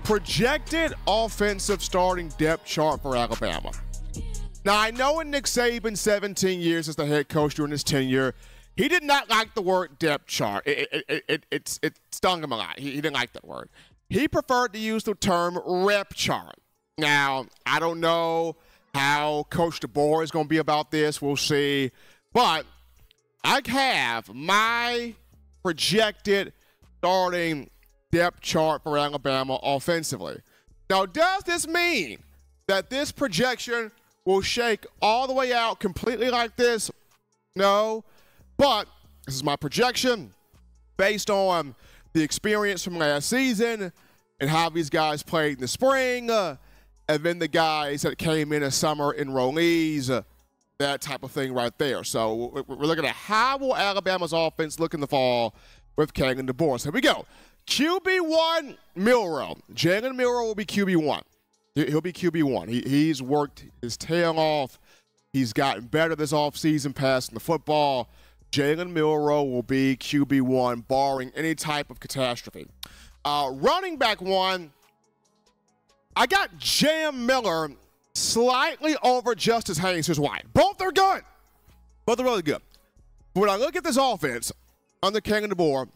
Projected offensive starting depth chart for Alabama. Now, I know in Nick Saban's 17 years as the head coach during his tenure, he did not like the word depth chart. It stung him a lot. He didn't like that word. He preferred to use the term rep chart. Now, I don't know how Coach DeBoer is going to be about this. We'll see. But I have my projected starting depth chart for Alabama offensively. Now, does this mean that this projection will shake all the way out completely like this? No, but this is my projection based on the experience from last season and how these guys played in the spring, and then the guys that came in as summer enrollees, that type of thing right there. So we're looking at how will Alabama's offense look in the fall with King and DeBoer. So here we go. QB1, Milroe. Jalen Milroe will be QB1. He'll be QB1. He's worked his tail off. He's gotten better this offseason passing the football. Jalen Milroe will be QB1, barring any type of catastrophe. Running back one, I got Jam Miller slightly over Justice Haynes. Here's why. Both are good. Both are really good. But when I look at this offense under King and DeBoer,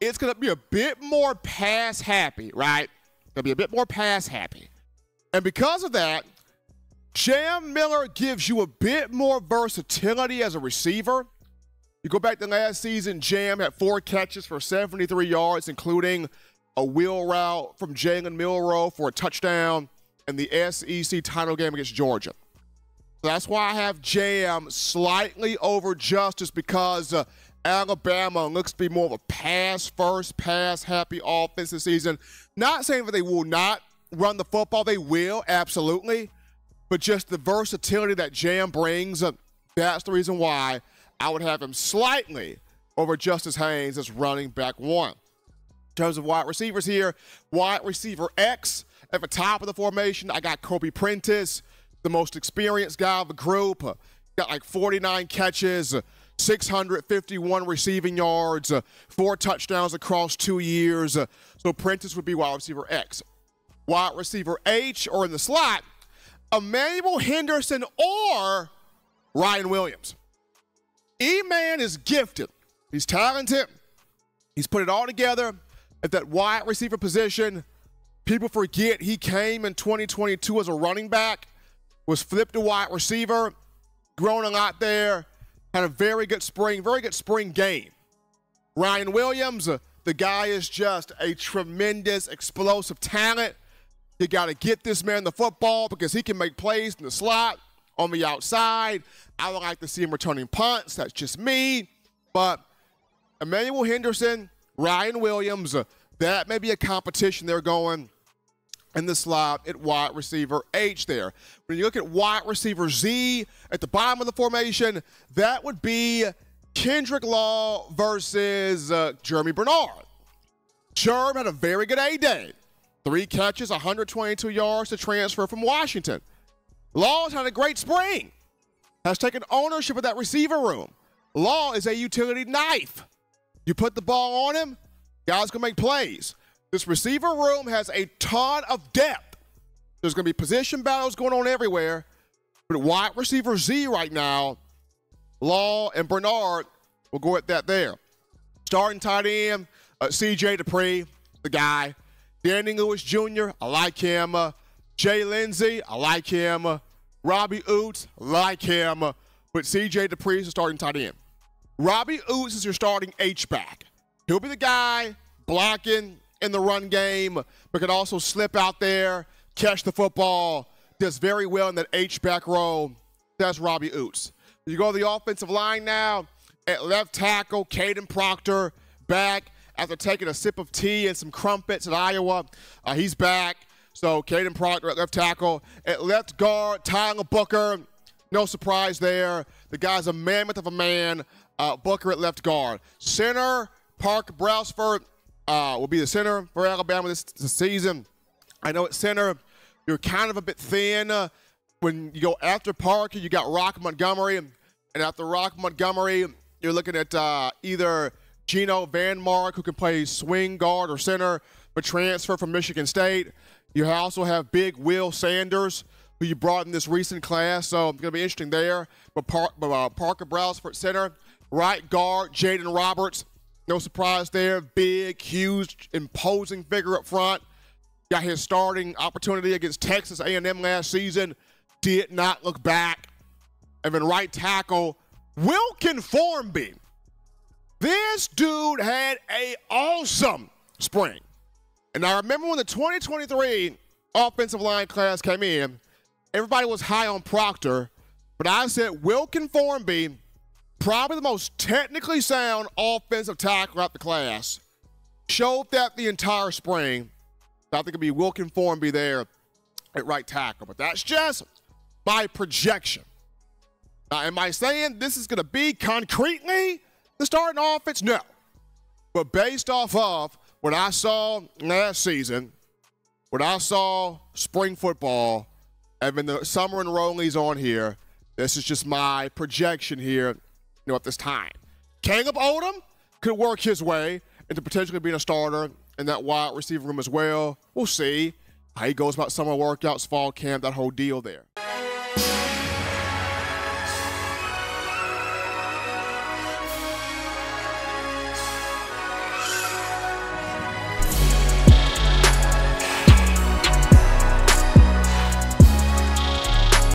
it's going to be a bit more pass happy, right? Going to be a bit more pass happy. And because of that, Jam Miller gives you a bit more versatility as a receiver. You go back to last season, Jam had 4 catches for 73 yards, including a wheel route from Jalen Milroe for a touchdown in the SEC title game against Georgia. So that's why I have Jam slightly over Justice, because Alabama looks to be more of a pass-first, pass-happy offense this season. Not saying that they will not run the football. They will, absolutely. But just the versatility that Jam brings, that's the reason why I would have him slightly over Justice Haynes as running back one. In terms of wide receivers here, wide receiver X at the top of the formation, I got Kobe Prentice, the most experienced guy of the group. Got like 49 catches, 651 receiving yards, 4 touchdowns across 2 years. So Prentice would be wide receiver X. Wide receiver H, or in the slot, Emmanuel Henderson or Ryan Williams. E-Man is gifted. He's talented. He's put it all together at that wide receiver position. People forget he came in 2022 as a running back, was flipped to wide receiver, grown a lot there, had a very good spring game. Ryan Williams, the guy is just a tremendous, explosive talent. You got to get this man the football because he can make plays in the slot, on the outside. I would like to see him returning punts. That's just me. But Emmanuel Henderson, Ryan Williams, that may be a competition they're going in the slot at wide receiver H there. When you look at wide receiver Z at the bottom of the formation, that would be Kendrick Law versus Jeremy Bernard. Jerm had a very good A-Day. 3 catches, 122 yards to transfer from Washington. Law's had a great spring. Has taken ownership of that receiver room. Law is a utility knife. You put the ball on him, guys can make plays. This receiver room has a ton of depth. There's going to be position battles going on everywhere. But wide receiver Z right now, Law and Bernard will go at that there. Starting tight end, C.J. Dupree, the guy. Danny Lewis Jr., I like him. Jay Lindsey, I like him. Robbie Oots, like him. But C.J. Dupree is the starting tight end. Robbie Oots is your starting H-back. He'll be the guy blocking in the run game, but can also slip out there, catch the football, does very well in that H-back role. That's Robbie Oots. You go to the offensive line now. At left tackle, Caden Proctor back after taking a sip of tea and some crumpets at Iowa. He's back. So Caden Proctor at left tackle. At left guard, Tyler Booker. No surprise there. The guy's a mammoth of a man. Booker at left guard. Center, Parker Brailsford will be the center for Alabama this season. I know at center, you're kind of a bit thin. When you go after Parker, you got Rock Montgomery. And after Rock Montgomery, you're looking at either Geno Van Mark, who can play swing guard or center, but transfer from Michigan State. You also have big Will Sanders, who you brought in this recent class, so it's going to be interesting there. But Parker Browsford center, right guard Jaden Roberts, no surprise there. Big, huge, imposing figure up front. Got his starting opportunity against Texas A&M last season. Did not look back. And then right tackle, Wilkin Formby. This dude had an awesome spring. And I remember when the 2023 offensive line class came in, everybody was high on Proctor, but I said Wilkin Formby, probably the most technically sound offensive tackle out the class, showed that the entire spring. I think it'll be Wilkin Formby there at right tackle, but that's just my projection. Now, am I saying this is going to be concretely the starting offense? No. But based off of what I saw last season, what I saw spring football, and then the summer enrollees on here, this is just my projection here, at this time. Caleb Odom could work his way into potentially being a starter in that wide receiver room as well. We'll see how he goes about summer workouts, fall camp, that whole deal there.